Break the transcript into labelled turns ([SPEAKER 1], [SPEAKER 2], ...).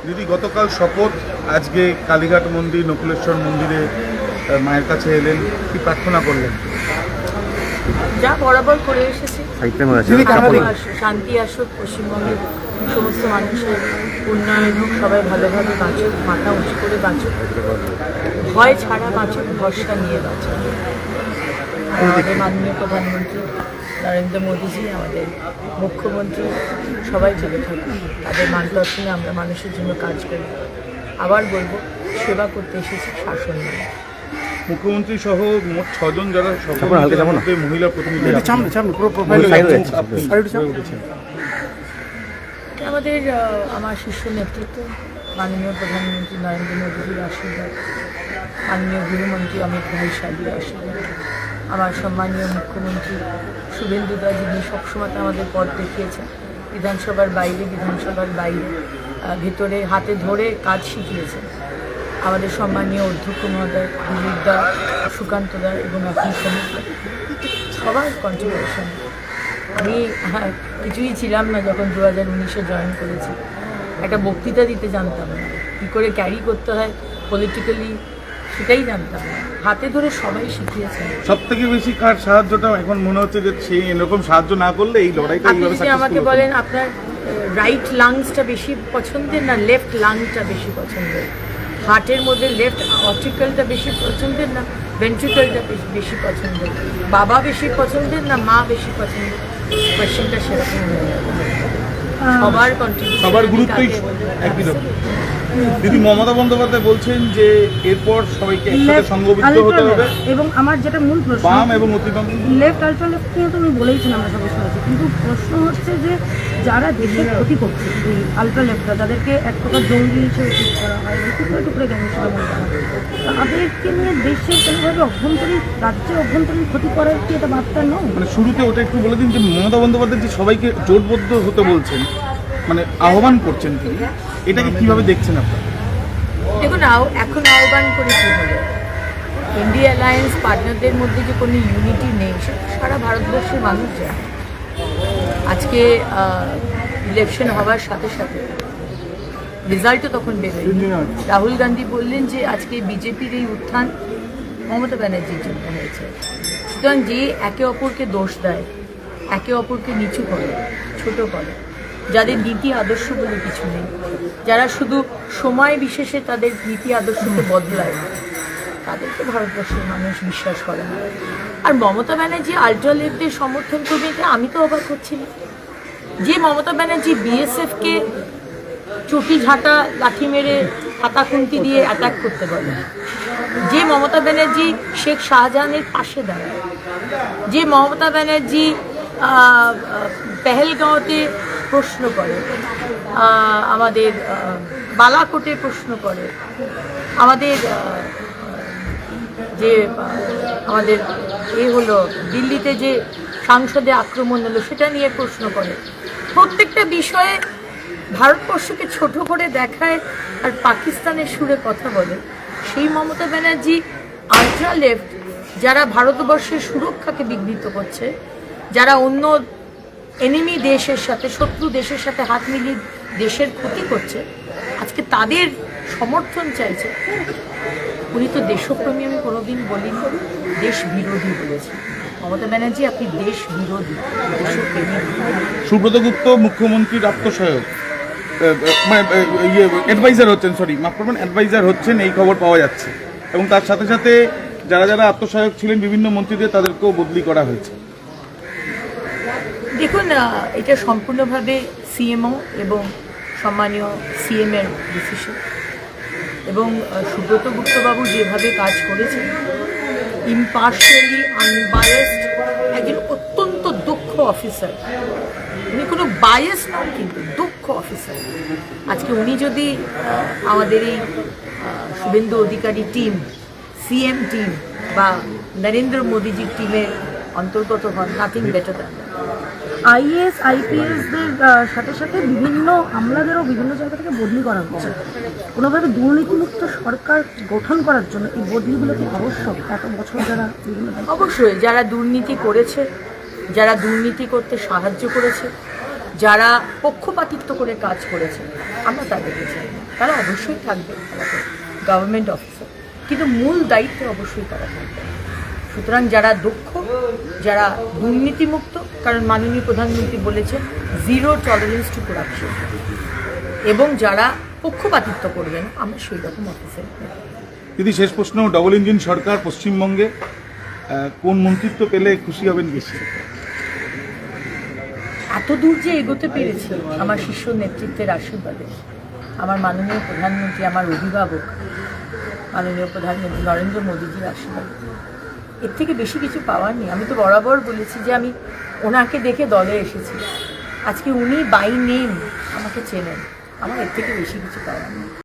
[SPEAKER 1] দিদি গতকাল শপথ, আজকে কালীঘাট মন্দির নকুলেশ্বর মন্দিরে মায়ের কাছে এলেন, কি প্রার্থনা করলেন?
[SPEAKER 2] যা বরাবর করে এসেছি, শান্তি আসুক, পশ্চিমবঙ্গের সমস্ত মানুষের উন্নয়ন হোক, সবাই ভালোভাবে বাঁচুক, মাথা উঁচু করে বাঁচুক, ভয় ছাড়া বাঁচুক, ভরসা নিয়ে বাঁচুক। আমাদের মাননীয় প্রধানমন্ত্রী নরেন্দ্র মোদীজি, আমাদের মুখ্যমন্ত্রী সবাই চলে থাকুন, তাদের মার্গদর্শনে আমরা মানুষের জন্য কাজ করি। আবার বলবো, সেবা করতে এসেছি, শাসন নয়।
[SPEAKER 1] মুখ্যমন্ত্রী সহ মোট 6 জন যারা মহিলা প্রতিনিধি
[SPEAKER 2] আমাদের আমার শীর্ষ নেতৃত্ব মাননীয় প্রধানমন্ত্রী নরেন্দ্র মোদীজির আশীর্বাদ, মাননীয় গৃহমন্ত্রী অমিত ভাই শাহীর আশীর্বাদ, আমার সম্মানীয় মুখ্যমন্ত্রী শুভেন্দুদা, যিনি সবসময় আমাদের পথ দেখিয়েছেন, বিধানসভার বাইরে ভেতরে হাতে ধরে কাজ শিখিয়েছেন, আমাদের সম্মানীয় অধ্যক্ষ মহোদয় দিলীপদা, সুকান্তদা এবং এখন সমুদ্র, সবার কন্ট্রিবিউশন। আমি কিছুই ছিলাম না যখন 2019-এ জয়েন করেছি, একটা বক্তৃতা দিতে জানতাম না, কী করে ক্যারি করতে হয় পলিটিক্যালি সেটাই জানতাম না, হাতে ধরে সবাই শিখিয়েছেন।
[SPEAKER 1] সব থেকে বেশি কার সাহায্যটা এখন মনে হচ্ছে যে সেই এরকম সাহায্য না করলে এই লড়াইটা?
[SPEAKER 2] আপনি যদি আমাকে বলেন আপনার রাইট লাংসটা বেশি পছন্দের না লেফট লাংটা বেশি পছন্দের, হার্টের মধ্যে লেফট অর্টিক্যালটা বেশি পছন্দের না ভেন্ট্রিকলটা বেশি পছন্দের, বাবা বেশি পছন্দের না মা বেশি পছন্দের, কোয়েশ্চেনটা সেরকম হয়ে যাবে। সবার কন্ট্রিবিউশন,
[SPEAKER 1] সবার গুরুত্বই একই রকম। দিদি, মমতা বন্দ্যোপাধ্যায় বলছেন যে এরপর সবাইকে একসাথে সংঘবদ্ধ হতে হবে,
[SPEAKER 3] এবং আমার যেটা মূল প্রশ্ন,
[SPEAKER 1] বাম এবং অতিবাম
[SPEAKER 3] লেফট আলট্রা লেফট নিয়ে তো আমি বলেইছিলাম, আমরা সবাই শুনেছি, কিন্তু প্রশ্ন হচ্ছে যে যারা দেশের ক্ষতি করছে, এই আলট্রা লেফটরা, যাদেরকে এক প্রকার জঙ্গি হিসেবে ঠিক করা হয়, টুকরে টুকরে গ্যাং হিসেবে মনে করা হয়, তাদেরকে নিয়ে দেশের কোনোভাবে অভ্যন্তরীণ, রাজ্যের অভ্যন্তরীণ ক্ষতি করার কি এটা বার্তা নয়?
[SPEAKER 1] মানে শুরুতে ওটা একটু বলে দিন যে মমতা বন্দ্যোপাধ্যায় যে সবাইকে জোটবদ্ধ হতে বলছেন, মানে আহ্বান করছেন তিনি, এটাকে কিভাবে দেখছেন আপনারা?
[SPEAKER 2] দেখুন, এখন আহ্বান করে কী হবে? ইন্ডিয়া অ্যালায়েন্স পার্টনারদের মধ্যে যে কোনো ইউনিটি নেই, সেটা সারা ভারতবর্ষের মানুষ জানে। আজকে ইলেকশন হওয়ার সাথে সাথে রেজাল্টও তখন বেরোয়নি। রাহুল গান্ধী বললেন যে আজকে বিজেপির এই উত্থান মমতা ব্যানার্জির জন্য হয়েছে। সুতরাং যে একে অপরকে দোষ দেয়, একে অপরকে নিচু করে, ছোট করে, যাদের নীতি আদর্শ বলে কিছু নেই, যারা শুধু সময় বিশেষে তাদের নীতি আদর্শকে বদলায়, তাদেরকে ভারতবর্ষের মানুষ বিশ্বাস করে না। আর মমতা ব্যানার্জি আলট্রা লেফটদের সমর্থন করবে, এটা আমি তো অবাক হচ্ছি না। যে মমতা ব্যানার্জি বিএসএফকে চটি ঝাঁটা লাঠি মেরে হাতা খুন্তি দিয়ে অ্যাটাক করতে বলে, যে মমতা ব্যানার্জি শেখ শাহজাহানের পাশে দাঁড়ায়, যে মমতা ব্যানার্জি পেহেলগাঁওতে প্রশ্ন করে, আমাদের বালাকোটে প্রশ্ন করে, আমাদের যে আমাদের হলো দিল্লিতে যে সংসদে আক্রমণ হলো সেটা নিয়ে প্রশ্ন করে, প্রত্যেকটা বিষয়ে ভারতবর্ষকে ছোট করে দেখায় আর পাকিস্তানের সুরে কথা বলে, সেই মমতা ব্যানার্জি আলট্রা লেফট যারা ভারতবর্ষের সুরক্ষাকে বিঘ্নিত করছে, যারা অন্য এনিমি দেশের সাথে, শত্রু দেশের সাথে হাত মিলিয়ে দেশের ক্ষতি করছে, আজকে তাদের সমর্থন চাইছে। উনি তো দেশপ্রেমী আমি কোনোদিন বলিনি, দেশ বিরোধী বলেছি। মমতা ব্যানার্জি, আপনি দেশ বিরোধী, দেশপ্রেমী।
[SPEAKER 1] সুব্রত গুপ্ত মুখ্যমন্ত্রীর আত্মসহায়ক, মানে অ্যাডভাইজার হচ্ছেন, অ্যাডভাইজার হচ্ছেন, এই খবর পাওয়া যাচ্ছে, এবং তার সাথে সাথে যারা যারা আত্মসহায়ক ছিলেন বিভিন্ন মন্ত্রীদের, তাদেরকেও বদলি করা হয়েছে।
[SPEAKER 2] দেখুন, এটা সম্পূর্ণভাবে সিএমও এবং সম্মানীয় সিএমের ডিসিশন, এবং সুব্রত গুপ্তবাবু যেভাবে কাজ করেছেন, ইম্পার্শিয়ালি আনবায়াসড, একজন অত্যন্ত দক্ষ অফিসার, উনি কোনো বায়াস নন, কিন্তু দক্ষ অফিসার। আজকে উনি যদি আমাদের এই Suvendu Adhikari team, CM team বা নরেন্দ্র মোদীজির টিমের অন্তর্গত হন, নাথিং বেটার দ্যান।
[SPEAKER 3] আইএএস আইপিএসদের সাথে সাথে বিভিন্ন আমলাদেরও বিভিন্ন জায়গা থেকে বদলি করা হচ্ছে। কোনোভাবে দুর্নীতিমুক্ত সরকার গঠন করার জন্য এই বদলিগুলো কি আবশ্যক? এত বছর যারা বিভিন্ন,
[SPEAKER 2] অবশ্যই যারা দুর্নীতি করেছে, যারা দুর্নীতি করতে সাহায্য করেছে, যারা পক্ষপাতিত্ব করে কাজ করেছে আমরা তাদেরকে চাই না। তারা অবশ্যই থাকবে গভর্নমেন্ট অফিসার, কিন্তু মূল দায়িত্বে অবশ্যই তারা থাকবে। সুতরাং যারা দক্ষ, যারা দুর্নীতিমুক্ত, কারণ মাননীয় প্রধানমন্ত্রী বলেছেন জিরো টলারেন্স টু করাপশন, এবং যারা পক্ষপাতিত্ব করবেন আমরা সেই রকম অফিসার।
[SPEAKER 1] দিদি, শেষ প্রশ্ন, ডবল ইঞ্জিন সরকার পশ্চিমবঙ্গে কোন মন্ত্রিত্ব পেলে খুশি হবেন বেশি?
[SPEAKER 2] এত দূর যে এগোতে পেরেছি আমার শীর্ষ নেতৃত্বের আশীর্বাদে, আমার মাননীয় প্রধানমন্ত্রী, আমার অভিভাবক মাননীয় প্রধানমন্ত্রী নরেন্দ্র মোদীজির আশীর্বাদ, এর থেকে বেশি কিছু পাওয়ার নেই। আমি তো বরাবর বলেছি যে আমি ওনাকে দেখে দলে এসেছি, আজকে উনি বাই নেম আমাকে চেনেন, আমার এর থেকে বেশি কিছু পাওয়ার নেই।